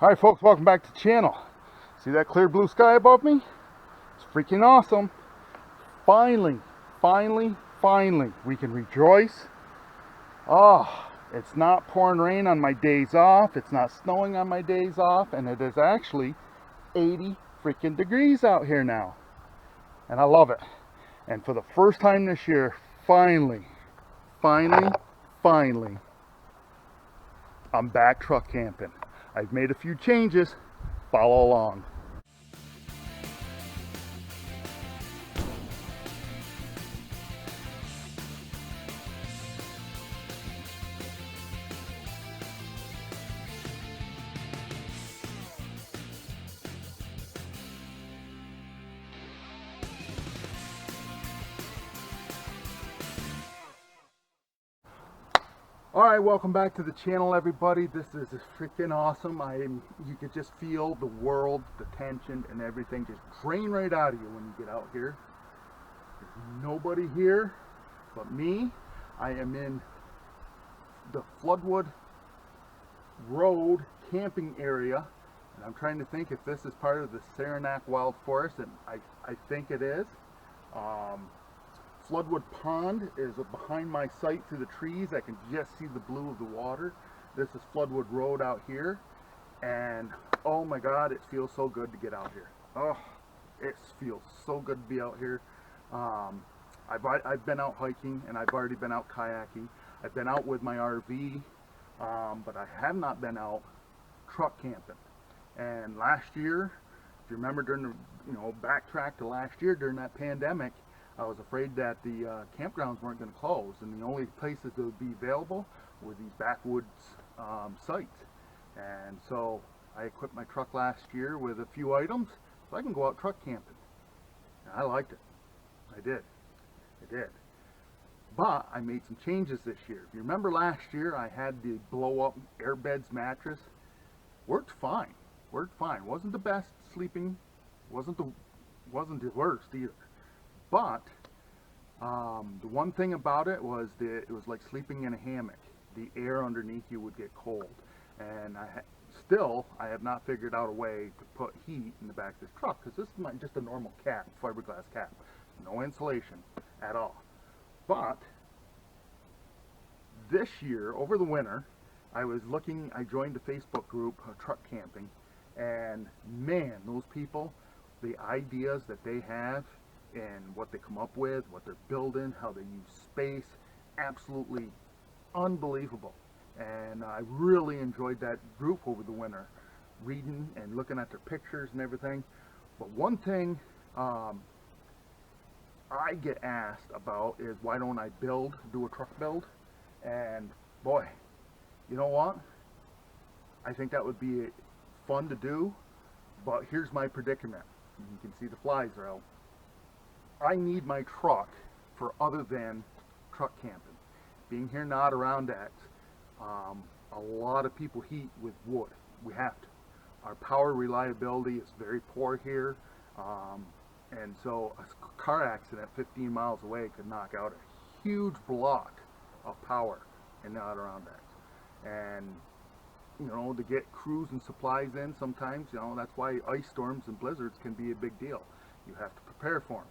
Hi folks, welcome back to the channel. See that clear blue sky above me? It's freaking awesome. Finally, we can rejoice. Oh, it's not pouring rain on my days off. It's not snowing on my days off. And it is actually 80 freaking degrees out here now. And I love it. And for the first time this year, finally, I'm back truck camping. I've made a few changes. Follow along. Alright, welcome back to the channel, everybody. This is freaking awesome. You could just feel the world, the tension and everything just drain right out of you when you get out here. There's nobody here but me. I am in the Floodwood Road camping area, and I'm trying to think if this is part of the Adirondacks Wild Forest, and I think it is. Floodwood Pond is behind my sight through the trees. I can just see the blue of the water. This is Floodwood Road out here, and oh my God, it feels so good to get out here. Oh, it feels so good to be out here. I've been out hiking, and I've already been out kayaking. I've been out with my RV, but I have not been out truck camping. And last year, if you remember, during the backtrack to last year during that pandemic, I was afraid that the campgrounds weren't going to close, and the only places that would be available were these backwoods sites. And so I equipped my truck last year with a few items so I can go out truck camping. And I liked it. I did. But I made some changes this year. If you remember last year, I had the blow-up airbeds mattress. Worked fine. Wasn't the best sleeping. Wasn't the worst either. But the one thing about it was that it was like sleeping in a hammock. The air underneath you would get cold, and I have not figured out a way to put heat in the back of this truck, because this is just a normal cap, fiberglass cap, no insulation at all. But this year, over the winter, I joined the Facebook group Truck Camping, and man, those people, the ideas that they have and what they come up with, what they're building, how they use space, absolutely unbelievable. And I really enjoyed that group over the winter, reading and looking at their pictures and everything. But one thing I get asked about is, why don't I do a truck build? And boy, you know what? I think that would be fun to do, but here's my predicament. You can see the flies are out. I need my truck for other than truck camping. Being here in the Adirondacks, a lot of people heat with wood. We have to. Our power reliability is very poor here, and so a car accident 15 miles away could knock out a huge block of power in the Adirondacks. And to get crews and supplies in, sometimes that's why ice storms and blizzards can be a big deal. You have to prepare for them.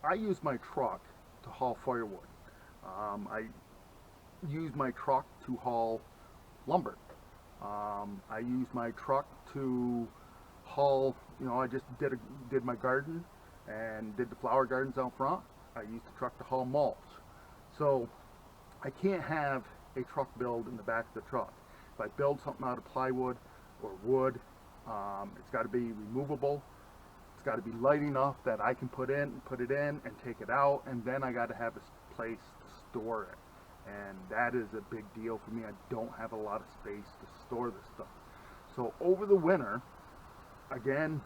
I use my truck to haul firewood. I use my truck to haul lumber. I use my truck to haul, I just did my garden and did the flower gardens out front. I used the truck to haul mulch. So I can't have a truck build in the back of the truck. If I build something out of plywood or wood, it's got to be removable. It's got to be light enough that I can put it in and take it out, and then I got to have a place to store it. And that is a big deal for me. I don't have a lot of space to store this stuff. So over the winter, again,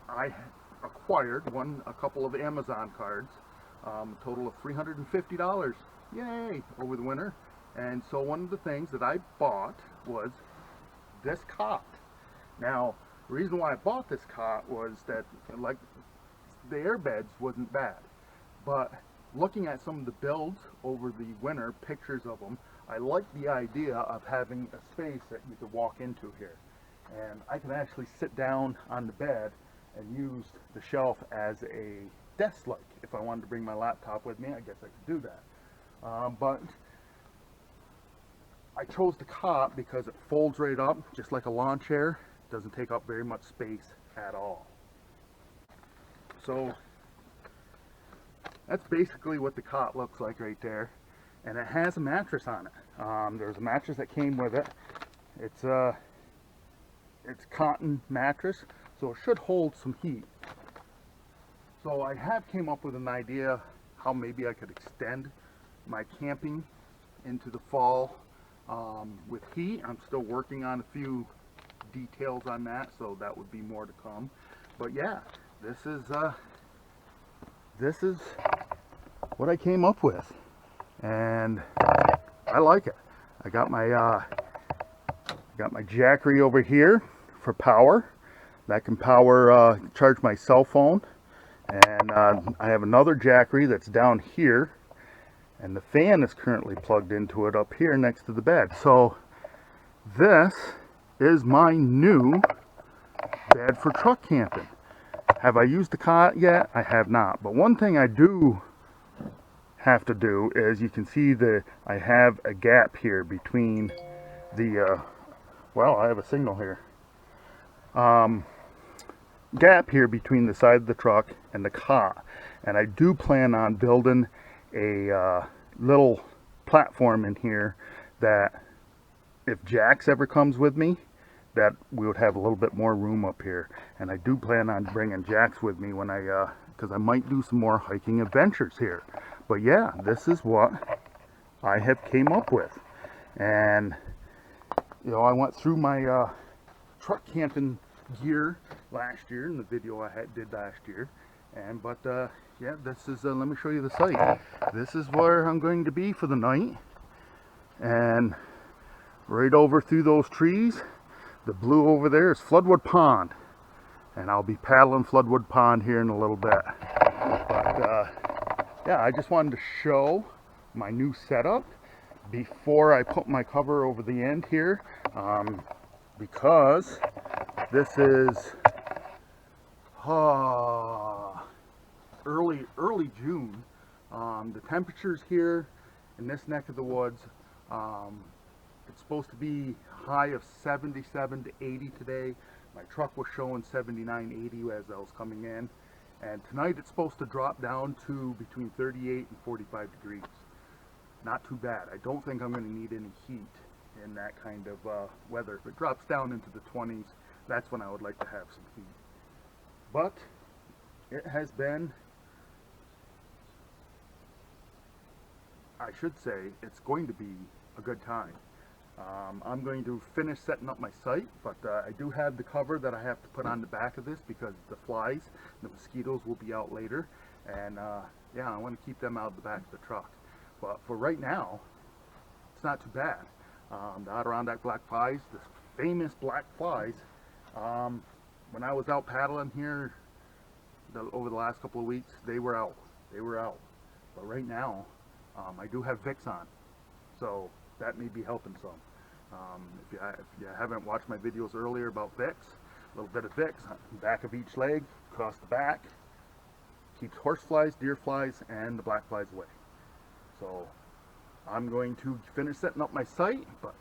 I acquired a couple of Amazon cards, a total of $350, yay, over the winter. And so one of the things that I bought was this cot. Now, the reason why I bought this cot was that, like, the airbeds wasn't bad, but looking at some of the builds over the winter, pictures of them, I like the idea of having a space that you could walk into here. and I can actually sit down on the bed and use the shelf as a desk light. If I wanted to bring my laptop with me, I guess I could do that. But I chose the cot because it folds right up just like a lawn chair. It doesn't take up very much space at all. So that's basically what the cot looks like right there, and it has a mattress on it. There's a mattress that came with it. It's cotton mattress, so it should hold some heat. So I have came up with an idea how maybe I could extend my camping into the fall with heat. I'm still working on a few details on that, so that would be more to come. But yeah, this is what I came up with, and I like it. I got my Jackery over here for power. That can power charge my cell phone, and I have another Jackery that's down here, and the fan is currently plugged into it up here next to the bed. So this is my new bed for truck camping. Have I used the cot yet? I have not. But one thing I do have to do is, you can see that I have a gap here between the, well, I have a signal here. Gap here between the side of the truck and the cot. And I do plan on building a little platform in here that if Jax ever comes with me, that we would have a little bit more room up here. And I do plan on bringing Jax with me when I, because I might do some more hiking adventures here. But yeah, this is what I have came up with. And, you know, I went through my truck camping gear last year in the video I did last year. And, but, yeah, this is, let me show you the site. This is where I'm going to be for the night. And right over through those trees, the blue over there is Floodwood Pond, and I'll be paddling Floodwood Pond here in a little bit. But yeah, I just wanted to show my new setup before I put my cover over the end here, because this is early June. The temperatures here in this neck of the woods, it's supposed to be high of 77 to 80 today. My truck was showing 79, 80 as I was coming in. And tonight it's supposed to drop down to between 38 and 45 degrees. Not too bad. I don't think I'm going to need any heat in that kind of weather. If it drops down into the 20s, that's when I would like to have some heat. But it has been, I should say, it's going to be a good time. I'm going to finish setting up my site, but I do have the cover that I have to put on the back of this because the flies, the mosquitoes will be out later, and yeah, I want to keep them out of the back of the truck. But for right now, it's not too bad. The Adirondack black flies, the famous black flies, when I was out paddling here over the last couple of weeks, they were out. But right now, I do have Vicks on, so that may be helping some. If you haven't watched my videos earlier about Vicks, a little bit of Vicks on the back of each leg, across the back, keeps horse flies, deer flies, and the black flies away. So I'm going to finish setting up my site, but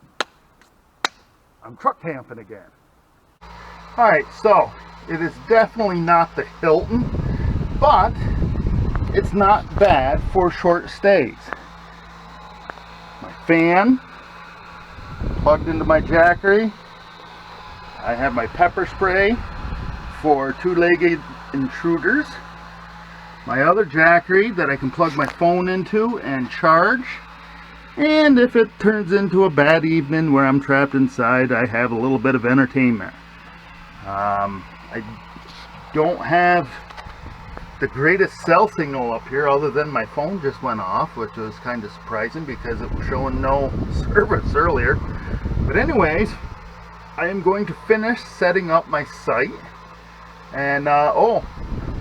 I'm truck camping again. Alright, so it is definitely not the Hilton, but it's not bad for short stays. My fan plugged into my Jackery. I have my pepper spray for two-legged intruders. My other Jackery that I can plug my phone into and charge. And if it turns into a bad evening where I'm trapped inside, I have a little bit of entertainment. I don't have the greatest cell signal up here, other than my phone just went off, which was kind of surprising because it was showing no service earlier. But anyways, I am going to finish setting up my site. And oh,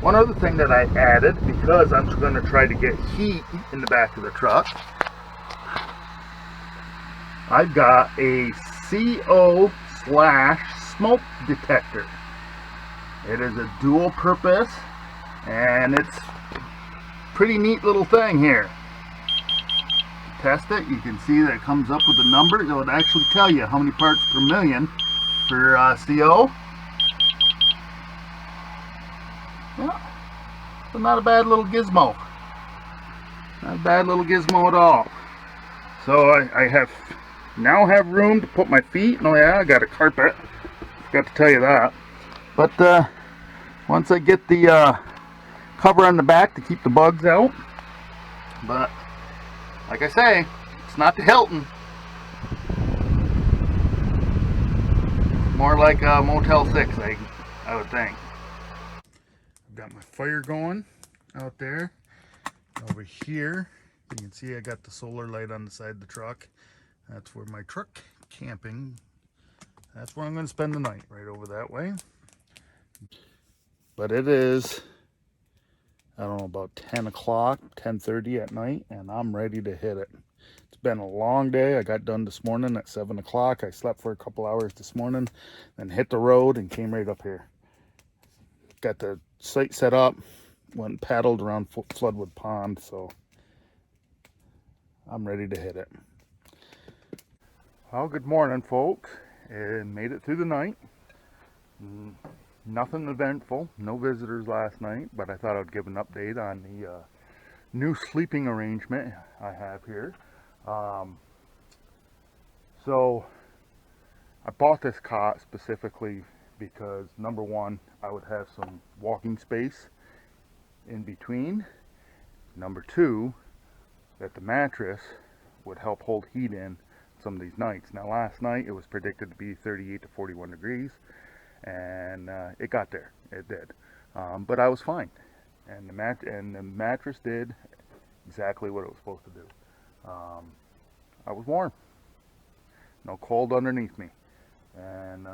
one other thing that I added, because I'm going to try to get heat in the back of the truck, I've got a CO/ smoke detector. It is a dual purpose, and it's a pretty neat little thing here. Test it, you can see that it comes up with a number. It would actually tell you how many parts per million for CO. Yeah, so not a bad little gizmo. Not a bad little gizmo at all. So I now have room to put my feet. Oh yeah, I got a carpet. Forgot to tell you that. But once I get the cover on the back to keep the bugs out. But like I say, it's not the Hilton. More like a Motel 6, I would think. I've got my fire going out there. Over here, you can see I got the solar light on the side of the truck. That's where my truck camping, that's where I'm going to spend the night, right over that way. But it is, I don't know, about 10 o'clock, 10:30 at night, and I'm ready to hit it. It's been a long day. I got done this morning at 7 o'clock. I slept for a couple hours this morning, then hit the road and came right up here. Got the site set up, went and paddled around Floodwood Pond, so I'm ready to hit it. Well, good morning, folks. And made it through the night. Nothing eventful, no visitors last night, but I thought I'd give an update on the new sleeping arrangement I have here. So I bought this cot specifically because, number one, I would have some walking space in between. Number two, that the mattress would help hold heat in some of these nights. Now last night it was predicted to be 38 to 41 degrees, and it got there. It did, but I was fine, and the mattress did exactly what it was supposed to do. I was warm, no cold underneath me, and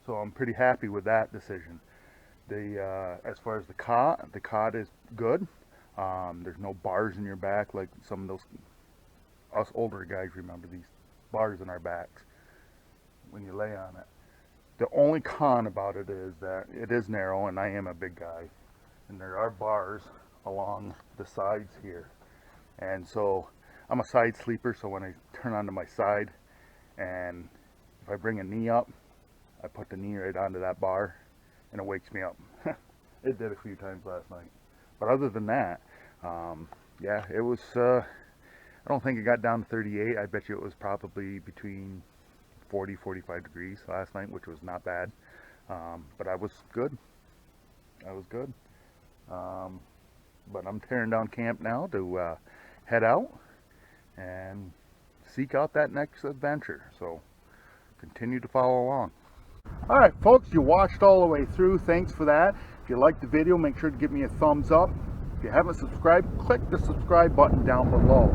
so I'm pretty happy with that decision. As far as the cot is good. There's no bars in your back like some of those, us older guys remember these bars in our backs when you lay on it. The only con about it is that it is narrow, and I am a big guy, and there are bars along the sides here, and so I'm a side sleeper. So when I turn onto my side, and if I bring a knee up, I put the knee right onto that bar and it wakes me up. It did a few times last night, but other than that, yeah, it was I don't think it got down to 38. I bet you it was probably between 40, 45 degrees last night, which was not bad. But I was good. I was good. But I'm tearing down camp now to head out and seek out that next adventure. So continue to follow along. Alright folks, you watched all the way through. Thanks for that. If you liked the video, make sure to give me a thumbs up. If you haven't subscribed, click the subscribe button down below.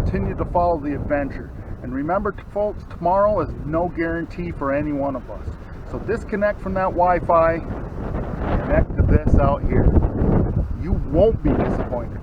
Continue to follow the adventure. And remember, folks, tomorrow is no guarantee for any one of us. So disconnect from that Wi-Fi, connect to this out here. You won't be disappointed.